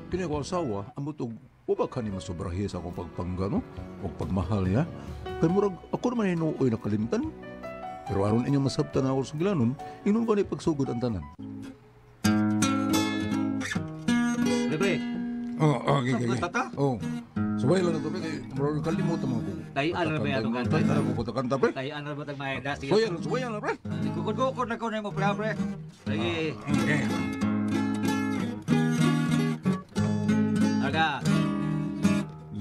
Kini ko asawa, amot og ubag ka ni masobrahe sa akong pagpanggano o pagmahal niya. Kaya murag ako naman inuoy na kalimtan. Pero aron inyong masabtan na ako sa gilanon, inon ko na ipagsugod ang tanan. Bebe, Okay. tata? Oh. Subay lang na to, pre. Murag kalimutan mo ko. Tayan na ba itong kanta? Tayan mo ko ito kanta, pre. Tayan na ba itong mga eda? Sige. Subay lang, pre. Gukod-gukod na ko na mo, pre. Sige. Okay. Aga.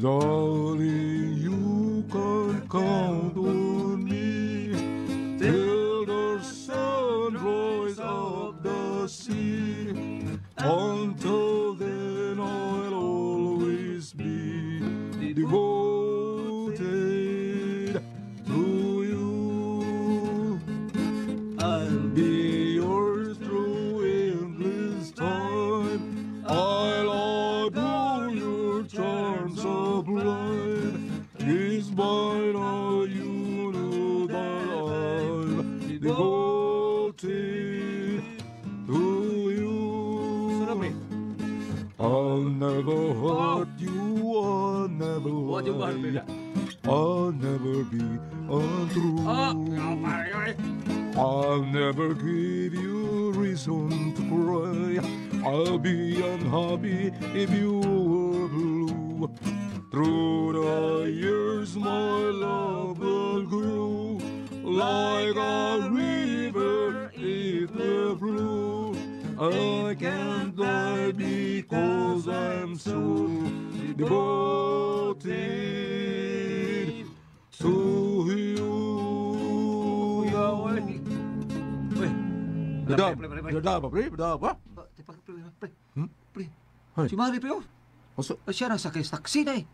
Darling, you can count on me till the sunrise of the sea. Until then, I'll always be devoted to you. I'll be yours through endless time. I'll adore your charms sublime. Is by now you know that I'm devoted to you. I'll never hurt you, I'll never lie. I'll never be untrue. I'll never give you reason to cry. I'll be unhappy if you were blue. Through the years my love will grow like a river if the flow. I can't die because I'm so devoted to you. Beda apa, pre? Beda apa? Si Mari, pre. Masa? Siya nang sakay taxi na eh.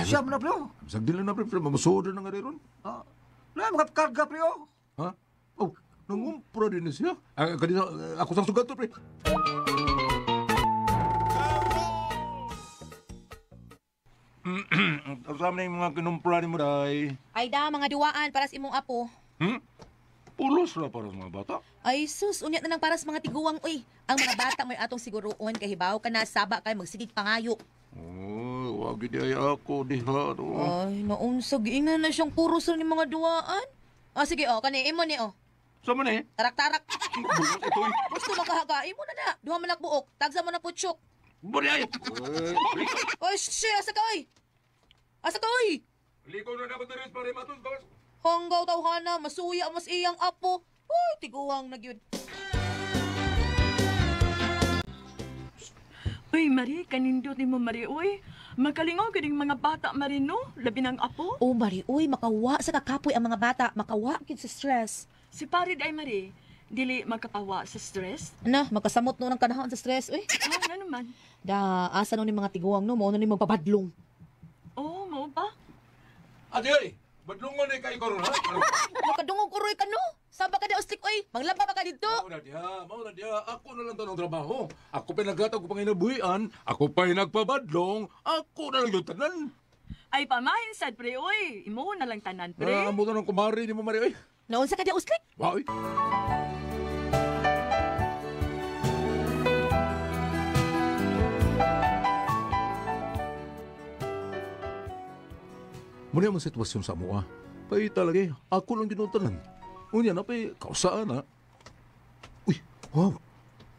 Siya mo na, pre. Sagdila na, pre. Masuda na nga rin. Wala, mga karga, pre. Ha? Oh, nangumpura din na siya. Kanina, ako sang sugat to, pre. Kasama na yung mga kinumpura ni mo, day. Ay da, mga duwaan para sa imong apo. Pulos na para sa mga bata. Ay sus, unyat na lang para sa mga tiguang, uy. Ang mga bata may atong siguroon kahibaw ka na saba kay magsigig pangayo. Oh, wag di ay ako diha. Ay, naunsag ina na siyang puros ni mga duwaan. Sige, kani imo ni Sama na eh. Tarak-tarak. Bulos ito eh. Gusto makahagai mo na. Duha man buok, tagsa mo na putsok. Buli ay. Oy, asa ka, oy. Asa ka, oy. Liko na dapat na rin para matos bawas. Hanggaw tawhana, masuya mas iyang apo. Uy, tiguang na gyud. Uy, Mari, kanindot ni mo, Mari, uy. Magkalingaw ganing mga bata, Mari, no? Labi ng apo. Oh, Mari, uy, makawa sa kakapoy ang mga bata. Makawa gid sa stress. Si Parid ay, Mari, dili magkatawa sa stress. Na, magkasamot no ng kanahon sa stress, uy. Ano naman? Da, asa no ni mga tiguang no, mo ni magpapadlong. Oo, mo ba? Ate ay, badlungon na kayo karon ha? Makadungog uroy ka no? Saba ka di ustik, uy. Manglaba pa ka dito. Mao na diha. Ako na lang to ng trabaho. Ako pa naghatag ko panginabuhian. Ako pa nagpabadlong. Ako na lang yung tanan. Ay, pamahin sad, pre, uy. Imo na lang tanan, pre. Amo na ng kumari ni mo, Mari. Ay. Naunsa ka di ustik? Wow. Muna yung sitwasyon sa mua. Pay talaga ako lang ginutanan. Unya na pay kausaan na. Uy, wow.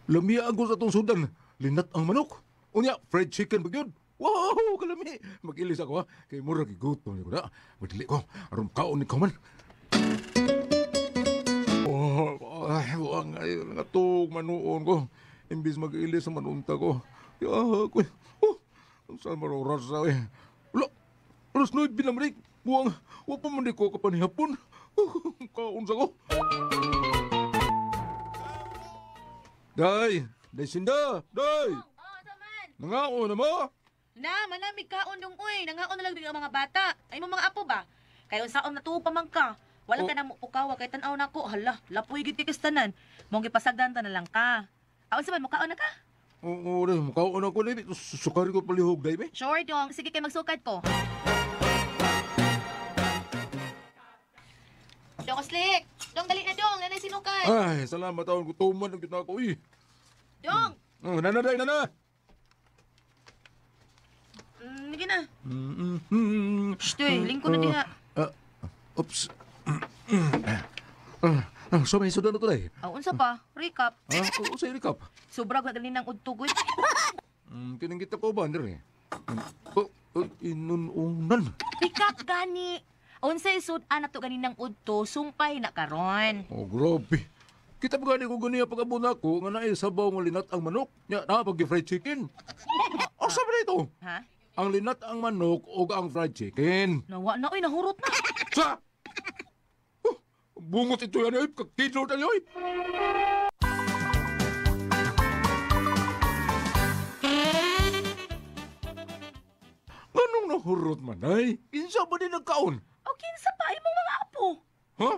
Lamia ako sa itong sudan. Linat ang manok. Unya, fried chicken ba yun? Wow, kalami. Mag-ilis ako ha. Kay mura gigutom niyo ko na. Madili ko. Aram kaon ni Kaman. Ay, wang ay, natog manuon ko. Imbis mag-ilis sa manunta ko. Kaya ako, ang saan maroras sa wala, alas na binamrik. Wang pa man di ko kapanihapon. Kaon sa ko. Day, Sinda, Day. Saman. Nangaon na mo? Na, manamig kaon dong, uy. Nangaon na lang din ang mga bata. Ay mo mga apo ba? Kaya unsaon natuo pa man ka. Wala ka na mo pukawa kay tan-aw nako. Hala, lapoy gid ti kastanan. Mong gipasagdan ta na lang ka. Aon sa man mo kaon na ka? Oo, rin. Makaon ako na. Sukari ko palihog, day, be. Sure, Dong. Sige kay magsukad ko. Dong, Slick. Dong, dali na, Dong. Nanay sinukad. Ay, salamat taon. Gutuman ang kita ko, uy. Dong! Nana, day, nana. Hindi na. Shh, lingko na diha. Oops. So may sudan na to, day. Unsa pa? Recap. Oo, sa ilikap. Sobrang galing ng udtugod. Kining kita ko ba, Andre? Inununan. Recap gani. Unsay sudan na to ganinang udto, sumpay na karon. Oh, grabe. Kita ba gani ko ganiya pag-abuna ko nga naay sabaw nga linat ang manok? Nya, pag-fried chicken. Ang sabi na ito? Ha? Ang linat ang manok o ang fried chicken. Nawa na, oy, nahurot na. Sa! Bungot ito yan, kakidlo tayo, eh. Anong nahurot man, ay? Kinsa ba din nagkaon? O kinsa pa imong mga apo? Ha?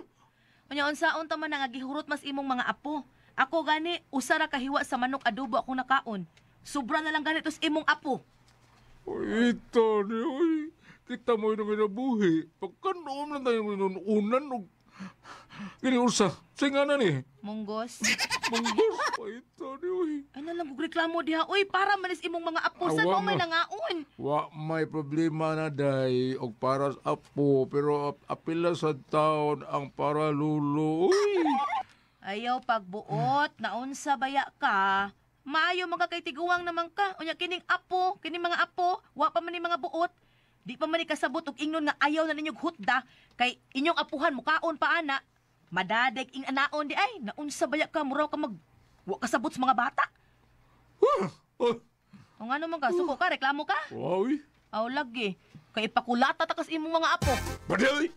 Unya unsaon ta man nga gihurot mas imong mga apo? Ako gani usara kahiwa sa manok adobo ako nakaon. Sobra na lang ganito sa imong apo. Ay, ito, ay. Kita mo yung nabuhi. Pagkanoon lang tayo unan o... Gini ursa, singanan eh. Munggos. Munggos, ay, ito, ay. Ay nalang reklamo diha. Uy, para manis imong mga apo sa Awa mo may mo. nangaon. Wa may problema na day og para sa apo pero apila sa taon ang para lulo. Uy. Ayaw pagbuot, naunsa baya ka. Maayo mga kay tiguang naman ka. Unya kining apo, kining mga apo, wa pa man ni mga buot. Di pa man ni kasabot og ingnon nga ayaw na ninyog hutda kay inyong apuhan mukaon pa ana. Madadeg ing anaon di ay naunsa baya ka muraw ka wa kasabot sa mga bata. Oh, O nga naman ka, suko ka, reklamo ka. wow. Aw lagi, kay ipakulata takas imong mga apo. Baday.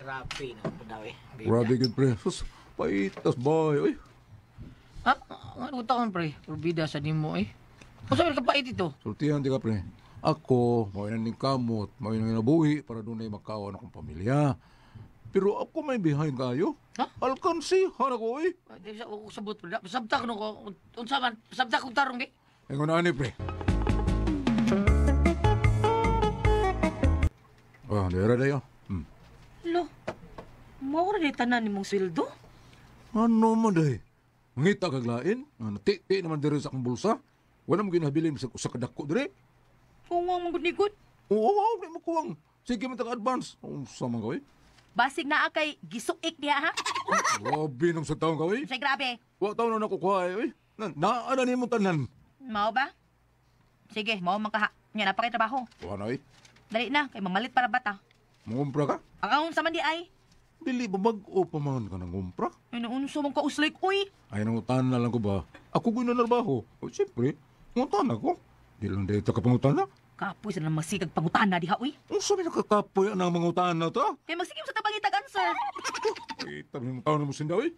Grabe na po daw eh. Grabe gid pre. Sus, paitas boy. Uy. Ha? Ano taon pre? Probida sa nimo eh. Kung saan ka pait ito? Sultihan di ka pre. Ako, mao ning kamot, mao nang nabuhi para dunay makaon akong pamilya. Pero ako may behind kayo. Ha? Alkansihan ako eh. Di sa ako sabot pre. Sabta ko no ko. Unsa man? Sabta kong tarong di. Ingon ani pre. Ah, dera dayo. Lo, mao ra tanan nimong sweldo? Ano man day? Ngita kag lain? Ano ti naman diri sa akong bulsa? Wala mo ginahabilin sa kadako dire. Kung ang magunigot. Oo, di mo kuwang. Sige man advance. Unsa man gawin? Basig na kay gisuik niya ha. Grabe nang sa taong gawin. Say grabe. Wa taon na nakukuha eh. Naana ni mo tanan. Mao ba? Sige, mao man ka ha. Nya napakay trabaho. Wa na eh. Dali na kay mamalit para bata. Mangumpra ka? Ang sa man di ay. Dili ba mag-o pa man ka ng umpra? Ay naunsa man ka uslik uy. Ay, nangutan na lang ko ba? Ako ko na narbaho. O, siyempre, ngutan ako. Di lang dito ka pangutan na. Kapoy sa nang masigag pangutana diha uy. Ang sabi nakakapoy ang mga utan na to? Kay magsigim sa tabangitag answer. Ay, tabi mo taon na mo sindaw eh.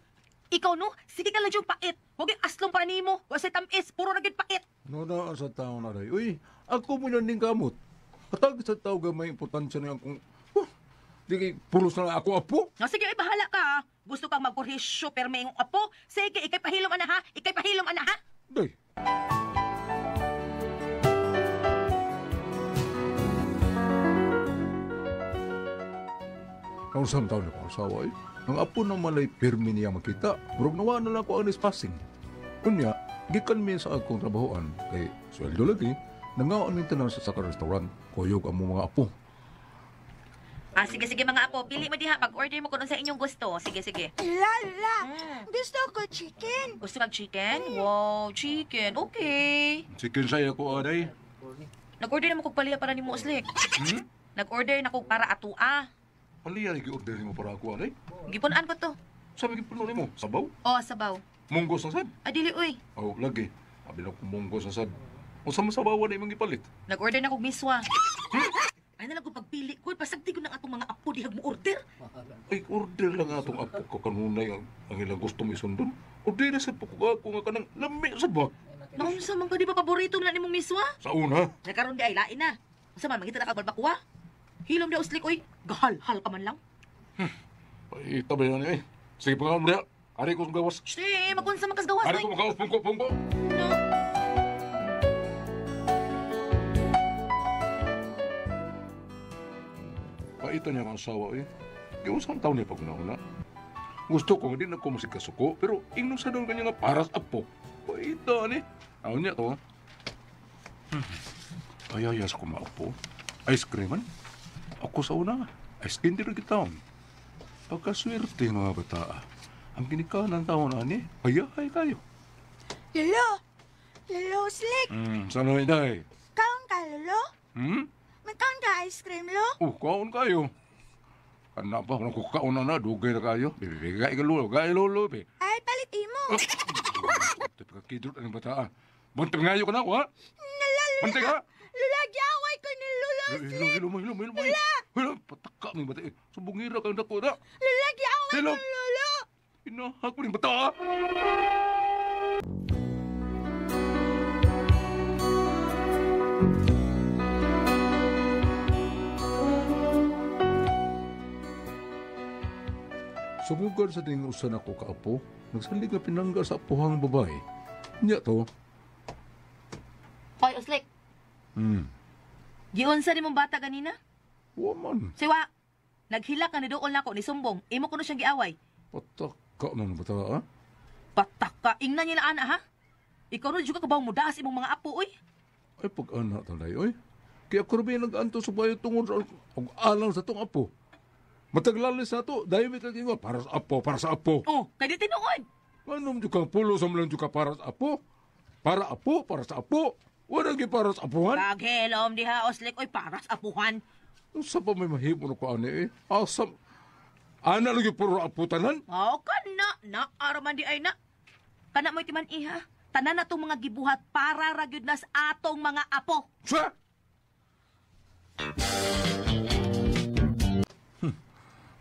Ikaw no, sige ka lang yung pait. Huwag yung aslong para nimo. Wa say tamis, puro na gid pait. No na sa taon na rin. Uy, ako mo lang din kamot. Katag sa tao gamay importansya na yung kung... di kay pulos na lang ako apo. No, sige, ay bahala ka ha. Gusto kang magkurhisyo pero may iyong apo. Sige, ikay pahilom ana ha. Ikay pahilom ana ha. Day. Ang isang taon na ko asawa eh. Ang apo na malay pirmi niya makita. Murag nawa na lang ko ang passing. Kunya, gikan mi sa akong trabahoan. Kay sweldo lagi. Nangaon min tanan sa saka restaurant. Kuyog ang mga apo. Ah, sige, sige mga apo. Pili mo diha. Pag-order mo kung ano sa inyong gusto. Sige, sige. Lala, gusto ko chicken. Gusto kag chicken? Wow, chicken. Okay. Chicken saya ko aday. Nag-order na mo kog paliya para ni mo uslik. Nag-order na kog para atua. Paliya gi-order mo para ako aday. Gipunan ko to. Sabi ko puno nimo, sabaw. Oh, sabaw. Munggos na sad. Adili, uy. Oh, lagi. Abi na ko munggos na sad. O sa masabawan na imong gipalit. Nag-order na kog miswa. Ay na lang ko pagpili ko. Pasagti ko ng atong mga apo dihag mo order. Ay, order lang atong apo ko kanunay ang ilang gusto mo isundon. Order na sa po ko ako nga kanang lami sa ba? Naunsa man ka di ba paborito na nimong miswa? Sa una. Nagkaroon di ay lain na. Unsa man mangita na kag balbakwa? Hilom di uslik oy. Gahal-hal ka man lang. Ay, tabi yan eh. Sige pa nga mo niya. Ari ko sa gawas. Shh, magunsa man kas gawas, Ari oy. ko makaos, pungko. No. Paita niya ang asawa eh. Yung isang taon niya pag-una-una. Gusto ko, hindi na ko masigkasuko, pero ingno sa doon kanya nga paras apo. Paita ni. Ako niya to. Ayayas ko maupo. Ice creaman. Ako sa una, ice candy rin kita. Pagkaswerte mga bata. Ang kinikaw ng taon ani, ayahay kayo. Lolo. Lolo, slick. Sana hindi. Kaon ka, Lolo? Magkaon ka ice cream, Lo? Kaon kayo. Kana pa, kung kukaon na dugay na kayo. Bibigay ka lolo, gaya lolo, be. Ay, palit imo. Pagkakidrot ang bata. Buntag ngayo ka na ako, ha? Buntag ha? Lolo, giaway ko ni Lolo. Hilo, pataka ng bata. Subungira kang dako na. Lolo, giaway ko Lolo. ni Lolo. Inahak mo ng bata, ha? Sumugal sa ding usan ako kaapo, nagsalig nga pinangga sa apuhang babae. Nya to. Hoy, Uslik. Giunsa ni mong bata ganina? Waman. Siwa, naghila ka ni dool nako ni Sumbong. Imo ko na siyang giaway. Pataka man ng bata, ha? Pataka, ingnan niya na ana, ha? Ikaw rin juga kabaw mo daas imong mga apo, oy. Ay, pag-ana talay, oy. Kaya ko rin nag-anto sa bayo tungod sa alang sa tong apo. Mataglalis na to, dahil may kaging para sa apo. Oh, kay di tinuod. Anong juga pulo sa malang juga para sa apo? Para sa apo. Wala gi para sa apuhan. Kaghilom diha, Uslik, oy, paras apuhan. Sa pa may mahimo na ko ani eh. Asam. Ana lagi puro aputanan. Oh, na, araman di ay na. Kana mo'y timan iha. Tanan na itong mga gibuhat para ragyod na sa atong mga apo. Sa!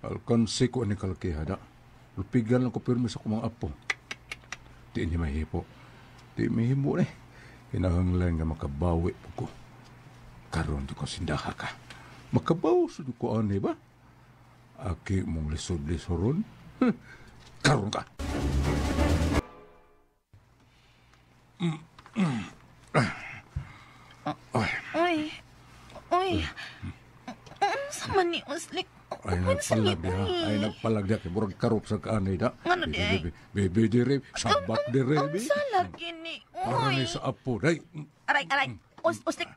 Alkansi ko ani kalkihada. Lupigan lang ko pirmi sa kumang apo. Di niya mahipo. Di mahimo eh. Kinahanglan nga makabawi po ko. Karon di ko sindaha ka. Makabaw sa di ko ani ba? Aki mong lisod-lisoron. Karon ka. Oy. Sa man ni Uslik. Ay nagpalag niya. Ay nagpalag niya. Murag karup sa kaanay da. Ano di ay? Bebe dire. Sabak dire. Ang salagi ni. Para ni Oy. sa apo. Day. Aray. Uslik,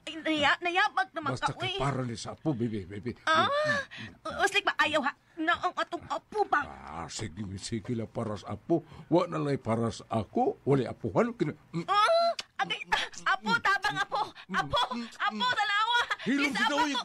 nayabag naman Basta ka, oy. ka para ni sa apo. Bebe. Uslik ba ayaw ha? Na ang atong apo ba? Sige lang para sa apo. Wa na lay para sa ako. Wala apuhan. Agay, apo, tabang apo. Apo, dalawa. Hilong Isa sigaw, apo eh. to.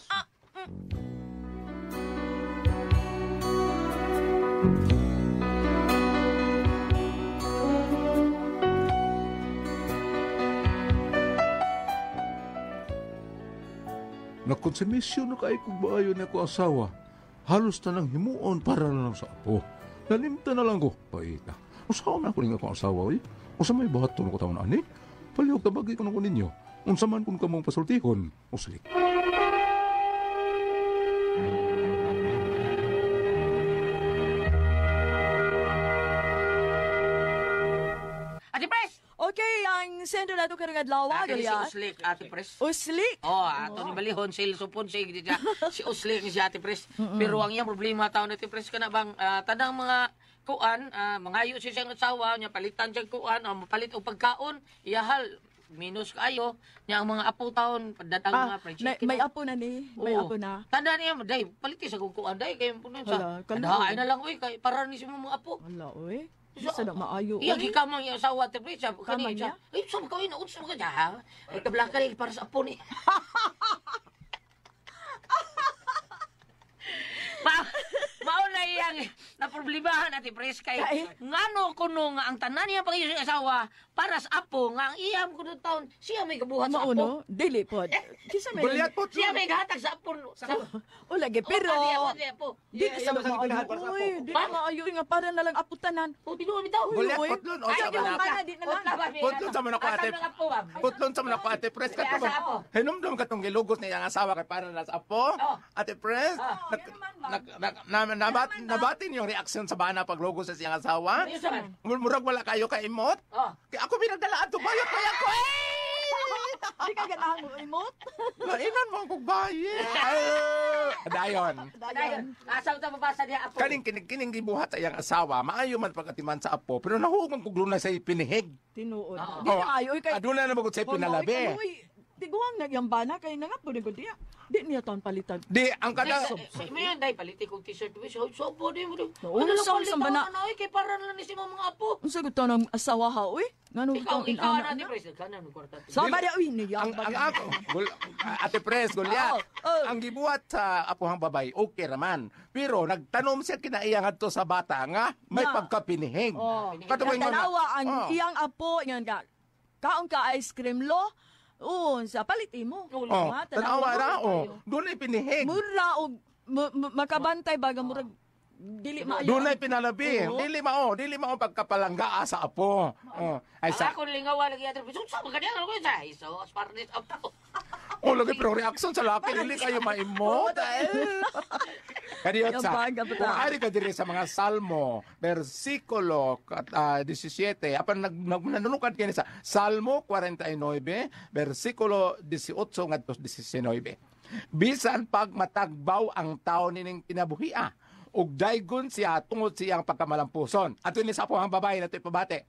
Nakonsumisyon na kayo kung baayon na ko asawa. Halos na lang himuon para na lang sa apo. Nalimta na lang ko. Paita. Usawa na ako rin akong asawa eh. Usa may bahat to na ko taon ani. Palihog tabagi ko na ko ninyo. Unsa man kung kamong pasultihon. Uslik. Ate Pres! Okay, ang sendo na ito karang adlaw, Ate si Galian. Uslik, Ate Pres. Uslik. Oh, ato ni balihon sil supon si si Uslik ni si Ate Pres. Pero ang iyang problema taon Ate Pres kana bang tanang mga kuan, mangayo siya siyang asawa niya palitan siya kuan, mapalit og pagkaon, iyahal minus kayo niya ang mga apo taon padatang mga fried chicken. May apo na ni. May Oo. apo na. Tanda niya mo day, paliti sa kuan day kay mo Hala, sa. kalma. Ay na lang oy kay para ni sa mga apo. Wala, oy. Isa na maayo. Iya oy. gikamang yung asawa Ate Pres, Kamang kani niya? siya. Ay, saan ka na unsa mo ka diha? Ay kablakal para sa apo ni. Mauna iyang na problemahan Ate Pres kay Kay? ngano kuno nga ang tanan niya pang iyang asawa para sa apo nga ang iyam kuno taon siya may kabuhat sa apo. Mauno, dili po. Kisa may... Gulyat po. Siya may gahatag sa apo. O lagi, pero... Di Iya, sa iya, masakit maayo. lahat para sa apo. Uy, di na maayo nga para na lang aputanan. O tinuod bitaw. Gulyat Uy, potlon. O, Ay, sa di mo manako. kana, di na lang. Putlon sa manako, ate. Putlon sa manako, ate Pres. Kaya sa apo. Hinumdum katong gilugos niya ang asawa kay para na sa apo. Oh. Ate Pres. Ah. Nabat nabatin yung reaksyon sa bana paglogo sa siyang asawa? Ano yun? Murag wala kayo ka-imot? Oh. Kaya ako pinagdalaan to bayot kaya ko. Di ka ganahan mo imot? Lainan mo akong bayot. Dayon. Dayon, asaw ta mabasa niya apo. Kining gibuhat sa iyang asawa, maayo man pagkatiman sa apo, pero nahuman kog luna sa pinihig. Tinuod. Oo. Di na ayo kay Aduna na magud sa pinalabi. Tiguang nagyambana kay nangapo ni Gudia. Di niya taon palitan. Di ang kada May dai paliti kong t-shirt mo. So po di mo. Oo, Ano lang sa palitan bana. na kay para lang ni si mga apo. Unsa gud ng asawa ha oy? Ngano Ikaw, tong ikaw inana? na di pres ka na kwarta. Sa ba dia uy niya? ang ako, Ate Pres, Goliath, Oo. ang gibuhat sa apuhang babay, okay raman. Pero nagtanom siya kinaiyang adto sa bata nga, may Na. pagkapinihing. Oh. Katubay nga na- Tanawa ang Oh. iyang apo nga nga. Kaon ka ice cream lo? Oo, sa paliti mo. Oh, Ha, tanawa na, kayo. doon ay pinihig. Mura og makabantay baga murag dili maayo. Doon ay pinalabi. Oo. Dili mao pagkapalanggaa sa apo. Oh, ay sa Ako lingaw lagi ato. So sa mga kanya ko sa iso as para ni apo. Oh, lagi pero reaction sa laki dili kayo ma-emote. Kadiyot Yung sa. baga pa ta. Kung ari ka diri sa mga Salmo, versikulo 17, apan nanunukad kini sa Salmo 49, versikulo 18 ngadto 19. Bisan pag matagbaw ang tao nining kinabuhia, ug daygon siya tungod siyang pagkamalampuson. Ato ni sa po ang babae nato ipabate.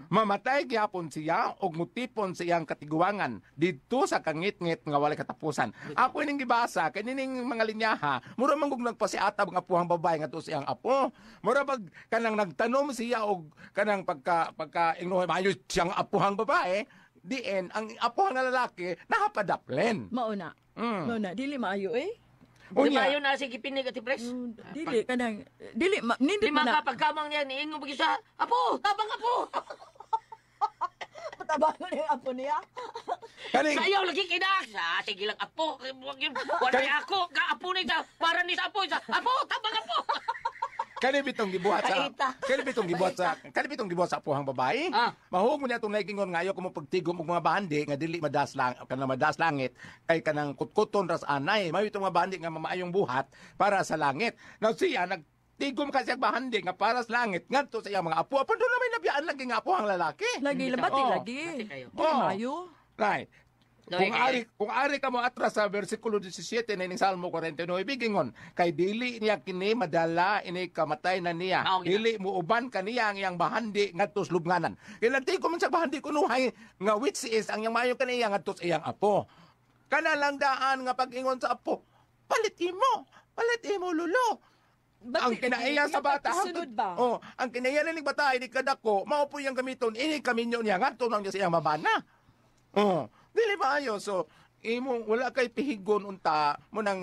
Mamatay gyapon siya og mutipon sa iyang katiguangan didto sa kangit-ngit nga walay katapusan. Ako ining gibasa kay ning mga linyaha, mura man gug nagpasiatab nga apuhang babae nga to siyang apo. Mura bag kanang nagtanom siya og kanang pagka ingnoy maayo siyang apuhang babae, diin ang apuhang nga lalaki nakapadaplen. Mauna. Mm. Mauna dili maayo eh. Di Unya, ba yun na sige pinig at pres? Dili kanang dili nindot Lima man na. ka pagkamang niya ni ingo bagi sa apo, tabang apo. Patabang mo yung apo niya. kaning Sayaw lagi kinak sa sige lang apo. Wala ako ka apo ni sa para ni sa apo tabang apo. Kani bitong gibuhat sa Kaita. kani bitong gibuhat sa apuhang babae. Ah. Mahug mo niya itong naikingon ngayo kung pagtigom og mga bandi nga dili madas lang kanang madas langit kay kanang kutkuton ras anay. Mayo itong mga bandi nga mamaayong buhat para sa langit. Now siya nagtigom kasi ang bahandi nga para sa langit ngadto sa iyang mga apo. Apan doon na may nabiyaan lagi nga apuhang lalaki. Lagi labati Oh. lagi. Bati kayo. Dili Oh. maayo. Right. Noy, Kung ari ka mo atras sa versikulo 17 na ning Salmo 49 gingon kay dili niya kini madala ini kamatay na niya. Mao gina. Dili mo uban kaniya ang iyang bahandi ngadto sa lubnganan. Kay nagti ko man sa bahandi kunuhay nga which is ang iyang maayo kaniya ngadto sa iyang apo. Kana lang daan nga pag-ingon sa apo. Palit mo lulo. Ang kinaiya sa bata Sunod ba? Oh, ang kinaiya ning bata ini kadako mao po yang gamiton ini kaminyo niya ngadto lang niya sa iyang mabana. Oh, dili ba ayo so imo wala kay pihigon unta mo nang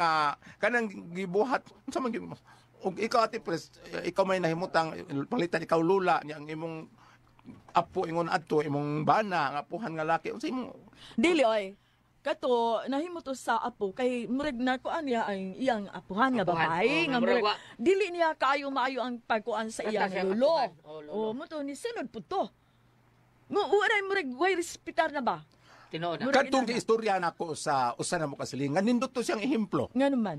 kanang gibuhat unsa man gyud ug ikaw ati pres ikaw may nahimutang palitan ikaw lula niya ang imong apo ingon adto imong bana nga apuhan nga laki unsa imo Dili oy. Kato nahimo to sa apo kay murag na kuan niya ang iyang apuhan nga Apuhan. babae Oh, nga murag murag dili niya kaayo maayo ang pagkuan sa Basta iyang siyang lolo. apuhan. Oh, lolo. Oh, mo to ni sunod po to. Uray murag way respetar na ba? Tinuod na. Murag kadtong ina na. giistorya nako sa usa na mo kasilingan nindot to siyang ehemplo Nga naman.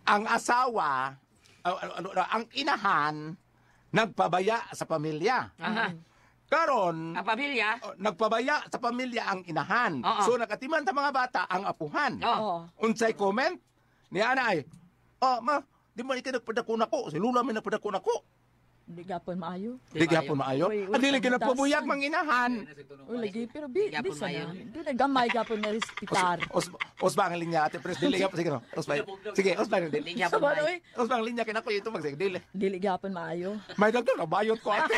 ang asawa ang inahan nagpabaya sa pamilya Aha. karon Ang pamilya. nagpabaya sa pamilya ang inahan. Oo. So nakatiman sa mga bata ang apuhan. Oh. Unsay comment? Ni ana ay, ma, di man ikaw nagpadako nako. Si Lula may nagpadako nako. Di gapon maayo. Di gyapon maayo. Uy, Adili uy, kinapabuyag pagdasan. mang inahan. O lagi pero Gapon bisa maayo. na. Di na gamay gapon na respetar. Osba ang linya ate pres dili gyapon sige no. Osba. Sige, osba dili. Hindi niya Sa pa oy. Osba ang linya kinako ito mag dili. Dili gapon maayo. May dagdag na bayot ko ate.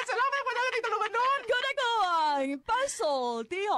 Salamat pa na dito naman doon. Good ako ang puzzle, tiyo.